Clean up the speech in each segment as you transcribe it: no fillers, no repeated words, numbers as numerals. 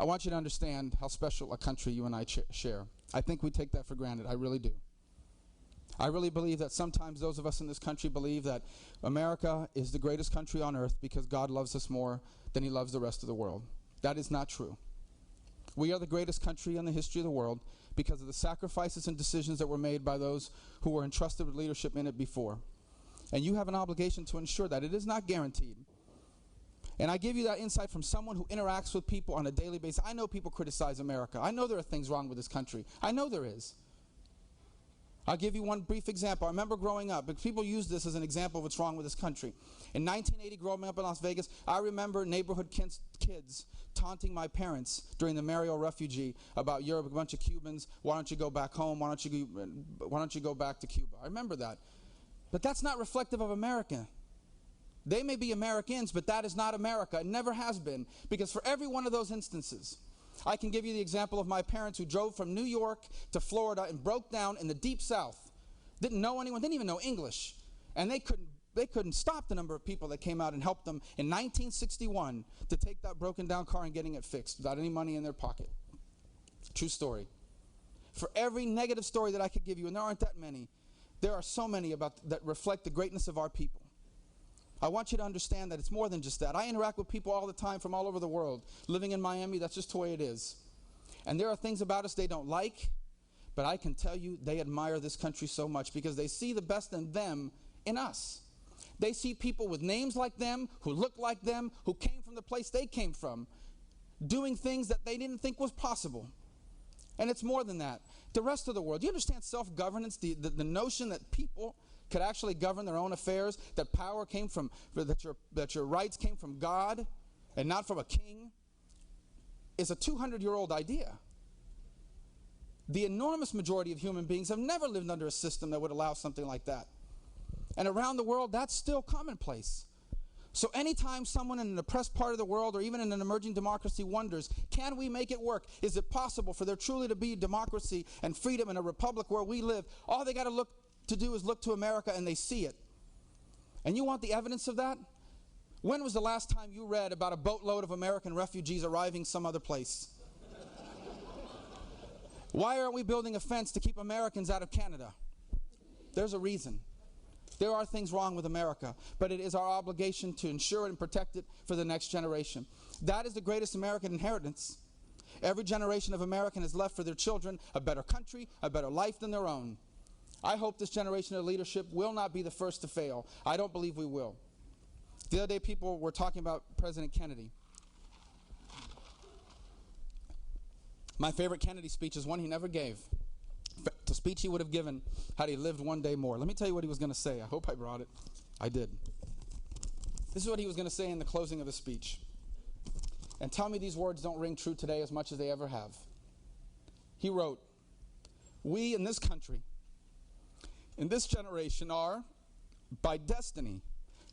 I want you to understand how special a country you and I share. I think we take that for granted. I really do. I really believe that sometimes those of us in this country believe that America is the greatest country on earth because God loves us more than he loves the rest of the world. That is not true. We are the greatest country in the history of the world because of the sacrifices and decisions that were made by those who were entrusted with leadership in it before. And you have an obligation to ensure that. It is not guaranteed. And I give you that insight from someone who interacts with people on a daily basis. I know people criticize America. I know there are things wrong with this country. I know there is. I'll give you one brief example. I remember growing up, but people use this as an example of what's wrong with this country. In 1980, growing up in Las Vegas, I remember neighborhood kids taunting my parents during the Mario refugee about Europe, a bunch of Cubans, why don't you go back home, why don't you go back to Cuba. I remember that. But that's not reflective of America. They may be Americans, but that is not America. It never has been. Because for every one of those instances, I can give you the example of my parents who drove from New York to Florida and broke down in the deep south. Didn't know anyone, didn't even know English. And they couldn't stop the number of people that came out and helped them in 1961 to take that broken down car and getting it fixed without any money in their pocket. True story. For every negative story that I could give you, and there aren't that many, there are so many that reflect the greatness of our people. I want you to understand that it's more than just that. I interact with people all the time from all over the world. Living in Miami, that's just the way it is. And there are things about us they don't like, but I can tell you they admire this country so much because they see the best in them in us. They see people with names like them, who look like them, who came from the place they came from, doing things that they didn't think was possible. And it's more than that. The rest of the world, do you understand self-governance, the notion that people could actually govern their own affairs, that power came from, that your rights came from God and not from a king, is a 200-year-old idea. The enormous majority of human beings have never lived under a system that would allow something like that. And around the world, that's still commonplace. So anytime someone in an oppressed part of the world or even in an emerging democracy wonders, can we make it work? Is it possible for there truly to be democracy and freedom in a republic where we live? All they got to do is look to America and they see it. And you want the evidence of that? When was the last time you read about a boatload of American refugees arriving some other place? Why aren't we building a fence to keep Americans out of Canada? There's a reason. There are things wrong with America, but it is our obligation to ensure it and protect it for the next generation. That is the greatest American inheritance. Every generation of American has left for their children a better country, a better life than their own. I hope this generation of leadership will not be the first to fail. I don't believe we will. The other day people were talking about President Kennedy. My favorite Kennedy speech is one he never gave. The speech he would have given had he lived one day more. Let me tell you what he was going to say. I hope I brought it. I did. This is what he was going to say in the closing of his speech. And tell me these words don't ring true today as much as they ever have. He wrote, "We in this country, in this generation are, by destiny,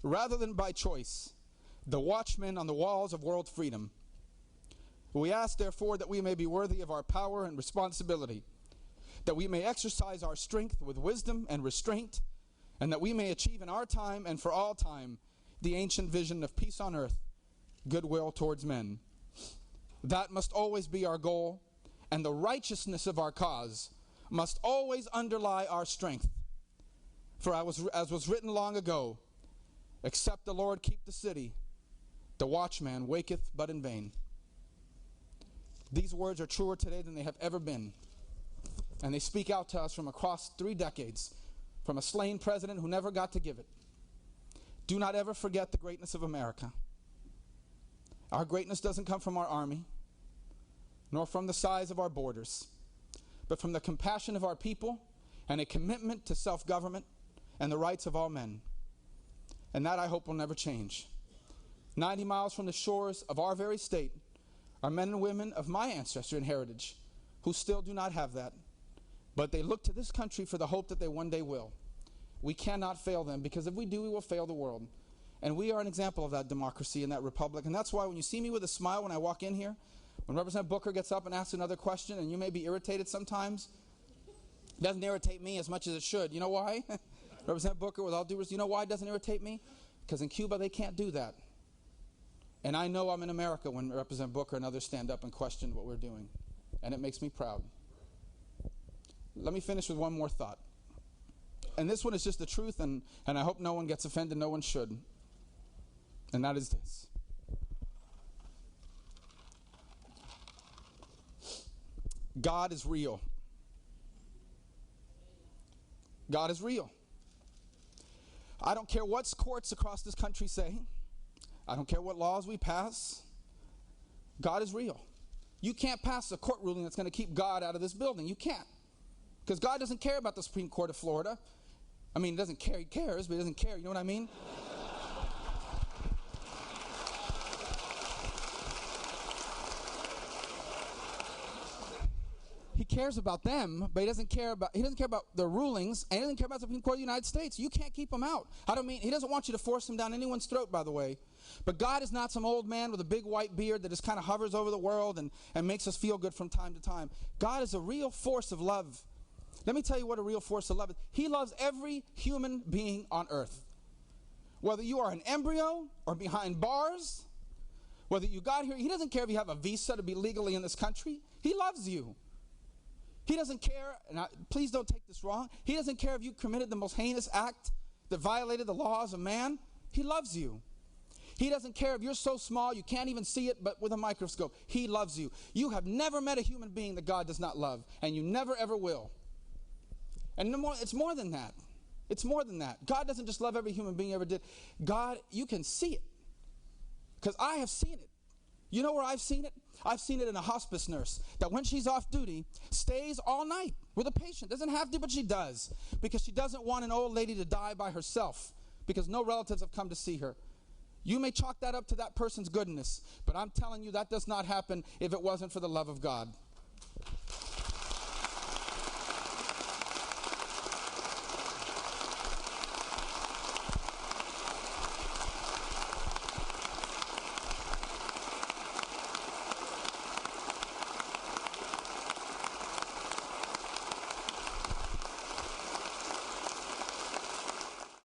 rather than by choice, the watchmen on the walls of world freedom. We ask, therefore, that we may be worthy of our power and responsibility, that we may exercise our strength with wisdom and restraint, and that we may achieve in our time and for all time the ancient vision of peace on earth, goodwill towards men. That must always be our goal, and the righteousness of our cause must always underlie our strength. For as was written long ago, except the Lord keep the city, the watchman waketh but in vain." These words are truer today than they have ever been. And they speak out to us from across 3 decades, from a slain president who never got to give it. Do not ever forget the greatness of America. Our greatness doesn't come from our army, nor from the size of our borders, but from the compassion of our people and a commitment to self-government and the rights of all men. And that, I hope, will never change. 90 miles from the shores of our very state are men and women of my ancestry and heritage who still do not have that. But they look to this country for the hope that they one day will. We cannot fail them, because if we do, we will fail the world. And we are an example of that democracy and that republic. And that's why when you see me with a smile when I walk in here, when Representative Booker gets up and asks another question, and you may be irritated sometimes, it doesn't irritate me as much as it should. You know why? Representative Booker, with all due respect, you know why it doesn't irritate me? Because in Cuba they can't do that. And I know I'm in America when Representative Booker and others stand up and question what we're doing. And it makes me proud. Let me finish with one more thought. And this one is just the truth, and I hope no one gets offended, no one should. And that is this. God is real. God is real. I don't care what courts across this country say. I don't care what laws we pass. God is real. You can't pass a court ruling that's going to keep God out of this building. You can't. Because God doesn't care about the Supreme Court of Florida. I mean, he doesn't care. He cares, but he doesn't care. You know what I mean? He cares about them, but he doesn't care about their rulings, and he doesn't care about the Supreme Court of the United States. You can't keep him out. I don't mean, he doesn't want you to force him down anyone's throat, by the way. But God is not some old man with a big white beard that just kind of hovers over the world and makes us feel good from time to time. God is a real force of love. Let me tell you what a real force of love is. He loves every human being on earth. Whether you are an embryo or behind bars, whether you got here, he doesn't care if you have a visa to be legally in this country. He loves you. He doesn't care, and please don't take this wrong, he doesn't care if you committed the most heinous act that violated the laws of man. He loves you. He doesn't care if you're so small you can't even see it, but with a microscope. He loves you. You have never met a human being that God does not love, and you never ever will. And it's more than that. It's more than that. God doesn't just love every human being he ever did. God, you can see it. Because I have seen it. You know where I've seen it? I've seen it in a hospice nurse that when she's off duty, stays all night with a patient. Doesn't have to, but she does. Because she doesn't want an old lady to die by herself. Because no relatives have come to see her. You may chalk that up to that person's goodness. But I'm telling you that does not happen if it wasn't for the love of God.